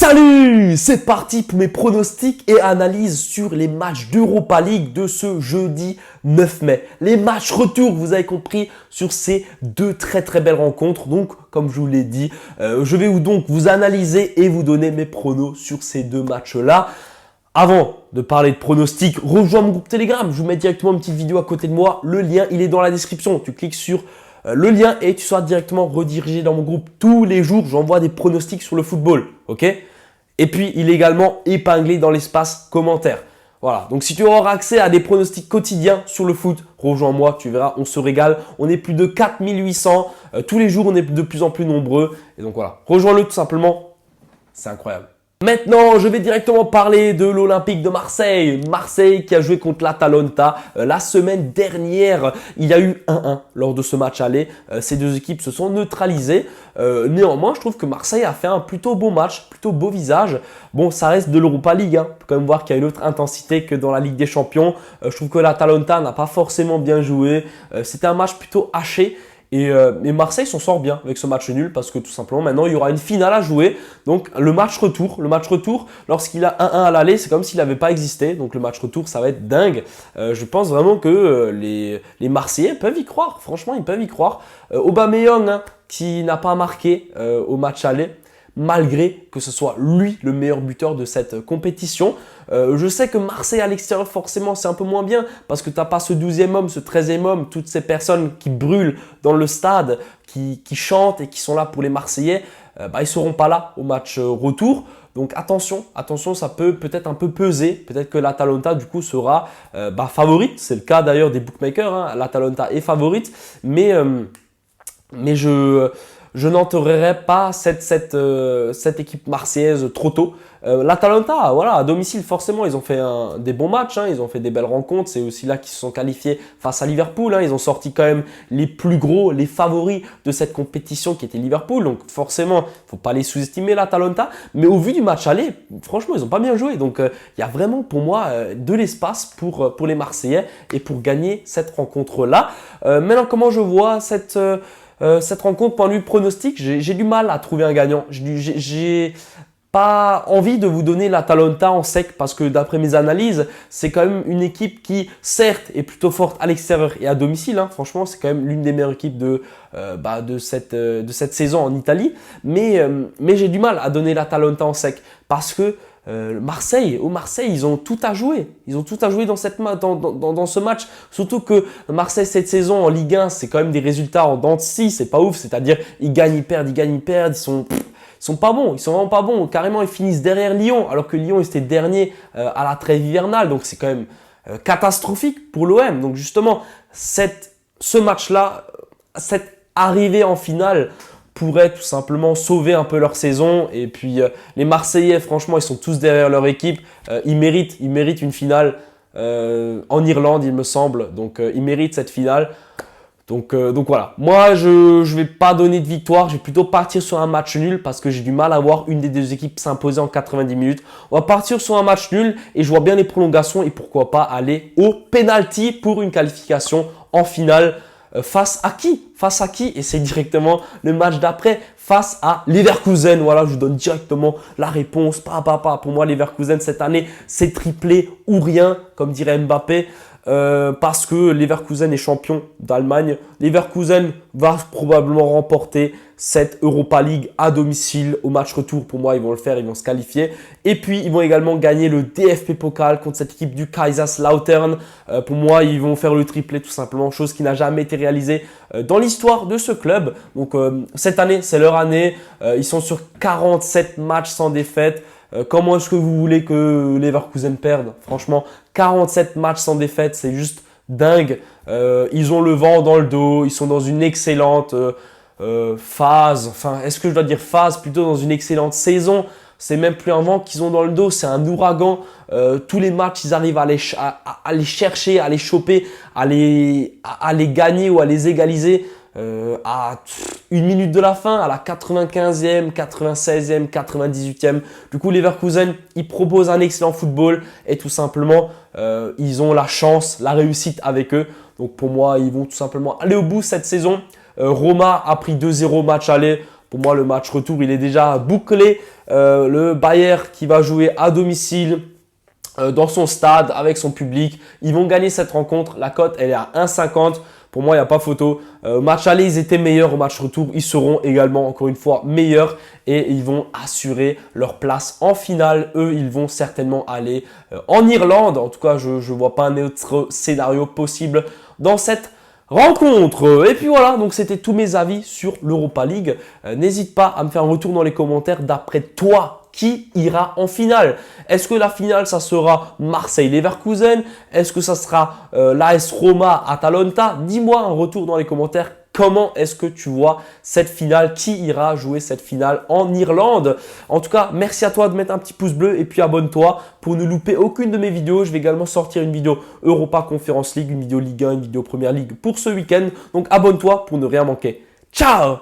Salut, c'est parti pour mes pronostics et analyses sur les matchs d'Europa League de ce jeudi 9 mai. Les matchs retour, vous avez compris, sur ces deux très belles rencontres. Donc, comme je vous l'ai dit, je vais donc vous analyser et vous donner mes pronos sur ces deux matchs-là. Avant de parler de pronostics, rejoins mon groupe Telegram. Je vous mets directement une petite vidéo à côté de moi. Le lien, il est dans la description. Tu cliques sur le lien et tu seras directement redirigé dans mon groupe. Tous les jours, j'envoie des pronostics sur le football. Ok ? Et puis, il est également épinglé dans l'espace commentaire. Voilà. Donc, si tu auras accès à des pronostics quotidiens sur le foot, rejoins-moi. Tu verras, on se régale. On est plus de 4800. Tous les jours, on est de plus en plus nombreux. Et donc, voilà. Rejoins-le tout simplement. C'est incroyable. Maintenant, je vais directement parler de l'Olympique de Marseille. Marseille qui a joué contre l'Atalanta la semaine dernière. Il y a eu 1-1 lors de ce match aller. Ces deux équipes se sont neutralisées. Néanmoins, je trouve que Marseille a fait un plutôt beau match, plutôt beau visage. Bon, ça reste de l'Europa League. On peut quand même voir qu'il y a une autre intensité que dans la Ligue des Champions. Je trouve que l'Atalanta n'a pas forcément bien joué. C'était un match plutôt haché. Et Marseille s'en sort bien avec ce match nul parce que tout simplement maintenant il y aura une finale à jouer. Donc le match retour, lorsqu'il a 1-1 à l'aller, c'est comme s'il n'avait pas existé. Donc le match retour, ça va être dingue. Je pense vraiment que les Marseillais peuvent y croire. Franchement, ils peuvent y croire. Aubameyang qui n'a pas marqué au match aller, malgré que ce soit lui le meilleur buteur de cette compétition. Je sais que Marseille à l'extérieur, forcément, c'est un peu moins bien parce que tu n'as pas ce 12e homme, ce 13e homme, toutes ces personnes qui brûlent dans le stade, qui chantent et qui sont là pour les Marseillais, ils ne seront pas là au match retour. Donc attention, ça peut peut-être un peu peser. Peut-être que l'Atalanta du coup sera favorite. C'est le cas d'ailleurs des bookmakers. L'Atalanta est favorite, mais je n'entrerai pas cette équipe marseillaise trop tôt. L'Atalanta, voilà, à domicile, forcément, ils ont fait des bons matchs, ils ont fait des belles rencontres. C'est aussi là qu'ils se sont qualifiés face à Liverpool. Ils ont sorti quand même les plus gros, les favoris de cette compétition qui était Liverpool. Donc forcément, il ne faut pas les sous-estimer, l'Atalanta. Mais au vu du match aller, franchement, ils n'ont pas bien joué. Donc il y a vraiment pour moi de l'espace pour les Marseillais et pour gagner cette rencontre-là. Maintenant, comment je vois cette rencontre, point de vue pronostic, j'ai du mal à trouver un gagnant. J'ai pas envie de vous donner l'Atalanta en sec parce que d'après mes analyses, c'est quand même une équipe qui, certes, est plutôt forte à l'extérieur et à domicile. Franchement, c'est quand même l'une des meilleures équipes de cette saison en Italie. Mais j'ai du mal à donner l'Atalanta en sec parce que Marseille, ils ont tout à jouer. Ils ont tout à jouer dans ce match. Surtout que Marseille, cette saison en Ligue 1, c'est quand même des résultats en dents de scie. C'est pas ouf. C'est-à-dire, ils gagnent, ils perdent, ils gagnent, ils perdent. Ils sont pas bons. Ils sont vraiment pas bons. Carrément, ils finissent derrière Lyon. Alors que Lyon, était dernier à la trêve hivernale. Donc, c'est quand même catastrophique pour l'OM. Donc, justement, ce match-là, cette arrivée en finale, pourraient tout simplement sauver un peu leur saison. Et puis les Marseillais, franchement, ils sont tous derrière leur équipe. Ils méritent une finale en Irlande, il me semble. Donc ils méritent cette finale. Donc voilà. Moi, je ne vais pas donner de victoire. Je vais plutôt partir sur un match nul parce que j'ai du mal à voir une des deux équipes s'imposer en 90 minutes. On va partir sur un match nul et je vois bien les prolongations et pourquoi pas aller au penalty pour une qualification en finale. Face à qui? Et c'est directement le match d'après, face à Leverkusen. Voilà, je vous donne directement la réponse. Pour moi, Leverkusen cette année, c'est triplé ou rien, comme dirait Mbappé. Parce que Leverkusen est champion d'Allemagne. Leverkusen va probablement remporter cette Europa League à domicile au match retour. Pour moi, ils vont le faire, ils vont se qualifier. Et puis, ils vont également gagner le DFB Pokal contre cette équipe du Kaiserslautern. Pour moi, ils vont faire le triplé tout simplement, chose qui n'a jamais été réalisée dans l'histoire de ce club. Donc, cette année, c'est leur année. Ils sont sur 47 matchs sans défaite. Comment est-ce que vous voulez que Leverkusen perde? Franchement, 47 matchs sans défaite, c'est juste dingue. Ils ont le vent dans le dos, ils sont dans une excellente phase. Enfin, est-ce que je dois dire phase? Plutôt dans une excellente saison. C'est même plus un vent qu'ils ont dans le dos, c'est un ouragan. Tous les matchs, ils arrivent à les chercher, à les choper, à les gagner ou à les égaliser. À une minute de la fin, à la 95e, 96e, 98e. Du coup, Leverkusen, ils proposent un excellent football et tout simplement, ils ont la chance, la réussite avec eux. Donc pour moi, ils vont tout simplement aller au bout cette saison. Roma a pris 2-0 match aller. Pour moi, le match retour, il est déjà bouclé. Le Bayern qui va jouer à domicile dans son stade avec son public. Ils vont gagner cette rencontre. La cote, elle est à 1,50. Pour moi, il n'y a pas photo. Match aller, ils étaient meilleurs. Au match retour, ils seront également, encore une fois, meilleurs. Et ils vont assurer leur place en finale. Eux, ils vont certainement aller en Irlande. En tout cas, je ne vois pas un autre scénario possible dans cette rencontre. Et puis voilà, donc c'était tous mes avis sur l'Europa League. N'hésite pas à me faire un retour dans les commentaires d'après toi. Qui ira en finale? Est-ce que la finale, ça sera Marseille-Leverkusen? Est-ce que ça sera l'AS Roma-Atalanta? Dis-moi un retour dans les commentaires. Comment est-ce que tu vois cette finale? Qui ira jouer cette finale en Irlande? En tout cas, merci à toi de mettre un petit pouce bleu et puis abonne-toi pour ne louper aucune de mes vidéos. Je vais également sortir une vidéo Europa Conference League, une vidéo Ligue 1, une vidéo Première Ligue pour ce week-end. Donc abonne-toi pour ne rien manquer. Ciao!